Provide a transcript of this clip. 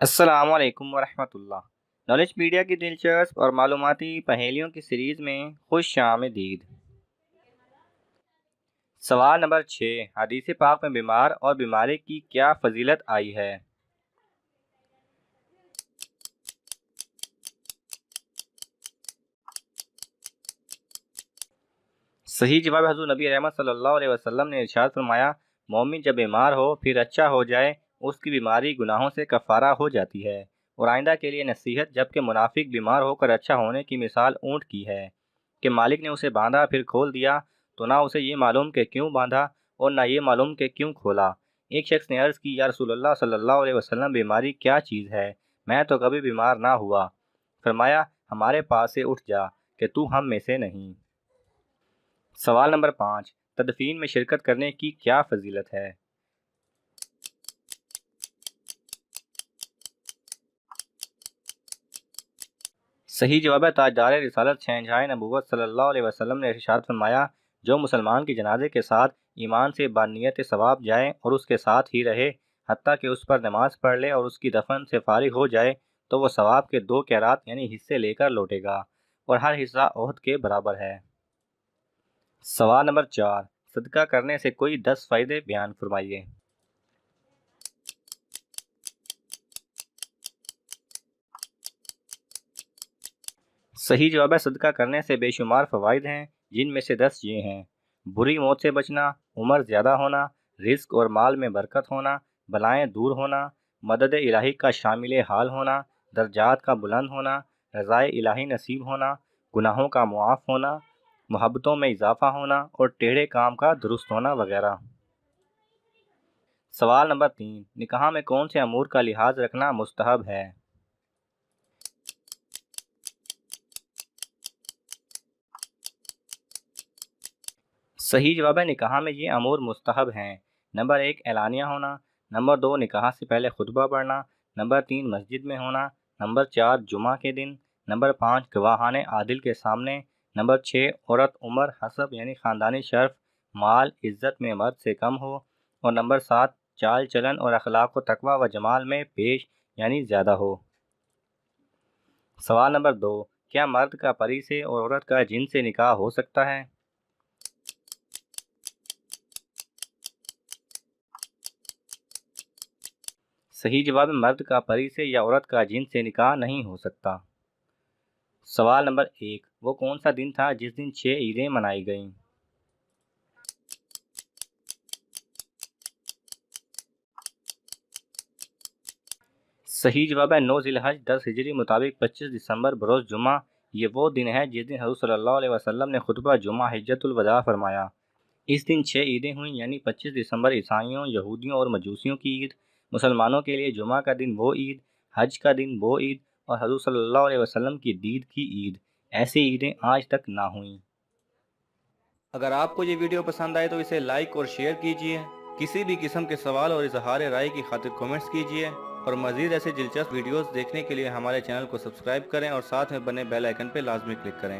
السلام علیکم ورحمۃ اللہ۔ نالج میڈیا کی دلچسپ اور معلوماتی پہیلیوں کی سیریز میں خوش آمدید۔ سوال نمبر 6، حدیث پاک میں بیمار اور بیماری کی کیا فضیلت آئی ہے؟ صحیح جواب ہے، حضور نبی رحمت صلی اللہ علیہ وسلم نے ارشاد فرمایا، مومن جب بیمار ہو پھر اچھا ہو جائے، اس کی بیماری گناہوں سے کفارہ ہو جاتی ہے۔ اور آئندہ کے لیے نصیحت، جبکہ منافق بیمار ہو کر اچھا ہونے کی مثال اونٹ کی ہے کہ مالک نے اسے باندھا پھر کھول دیا تو نہ اسے یہ معلوم کہ کیوں باندھا اور نہ یہ معلوم کہ کیوں کھولا۔ ایک شخص نے عرض کی، یا رسول اللہ صلی اللہ علیہ وسلم، بیماری کیا چیز ہے؟ میں تو کبھی بیمار نہ ہوا۔ فرمایا، ہمارے پاس سے اٹھ جا کہ تو ہم میں سے نہیں۔ سوال نمبر 5، تدفین میں شرکت کرنے کی کیا فضیلت ہے؟ صحیح جواب ہے، تاجدار رسالت شہنشاہ نبوت صلی اللہ علیہ وسلم نے ارشاد فرمایا، جو مسلمان کی جنازے کے ساتھ ایمان سے بانیت ثواب جائے اور اس کے ساتھ ہی رہے حتیٰ کہ اس پر نماز پڑھ لے اور اس کی دفن سے فارغ ہو جائے تو وہ ثواب کے 2 قیرات یعنی حصے لے کر لوٹے گا، اور ہر حصہ احد کے برابر ہے۔ سوال نمبر 4، صدقہ کرنے سے کوئی 10 فائدے بیان فرمائیے۔ صحیح جواب ہے، صدقہ کرنے سے بے شمار فوائد ہیں، جن میں سے 10 یہ ہیں: بری موت سے بچنا، عمر زیادہ ہونا، رزق اور مال میں برکت ہونا، بلائیں دور ہونا، مدد الہی کا شامل حال ہونا، درجات کا بلند ہونا، رضائے الہی نصیب ہونا، گناہوں کا معاف ہونا، محبتوں میں اضافہ ہونا اور ٹیڑھے کام کا درست ہونا وغیرہ۔ سوال نمبر 3، نکاح میں کون سے امور کا لحاظ رکھنا مستحب ہے؟ صحیح جواب ہے، نکاح میں یہ امور مستحب ہیں: نمبر 1، اعلانیہ ہونا، نمبر 2، نکاح سے پہلے خطبہ پڑھنا، نمبر 3، مسجد میں ہونا، نمبر 4، جمعہ کے دن، نمبر 5، گواہان عادل کے سامنے، نمبر 6، عورت عمر، حسب یعنی خاندانی شرف، مال، عزت میں مرد سے کم ہو، اور نمبر 7، چال چلن اور اخلاق و تقوی و جمال میں پیش یعنی زیادہ ہو۔ سوال نمبر 2، کیا مرد کا پری سے اور عورت کا جن سے نکاح ہو سکتا ہے؟ صحیح جواب ہے، مرد کا پری سے یا عورت کا جن سے نکاح نہیں ہو سکتا۔ سوال نمبر 1، وہ کون سا دن تھا جس دن 6 عیدیں منائی گئیں؟ صحیح جواب ہے، 9 ذی الحج 10 ہجری مطابق 25 دسمبر بروز جمعہ، یہ وہ دن ہے جس دن حضور صلی اللہ علیہ وسلم نے خطبہ جمعہ حجۃ الوداع فرمایا۔ اس دن 6 عیدیں ہوئیں، یعنی 25 دسمبر عیسائیوں، یہودیوں اور مجوسیوں کی عید، مسلمانوں کے لیے جمعہ کا دن وہ عید، حج کا دن وہ عید، اور حضور صلی اللہ علیہ وسلم کی دید کی عید۔ ایسی عیدیں آج تک نہ ہوئیں۔ اگر آپ کو یہ ویڈیو پسند آئے تو اسے لائک اور شیئر کیجیے۔ کسی بھی قسم کے سوال اور اظہار رائے کی خاطر کمنٹس کیجیے، اور مزید ایسے دلچسپ ویڈیوز دیکھنے کے لیے ہمارے چینل کو سبسکرائب کریں اور ساتھ میں بنے بیل آئیکن پہ لازمی کلک کریں۔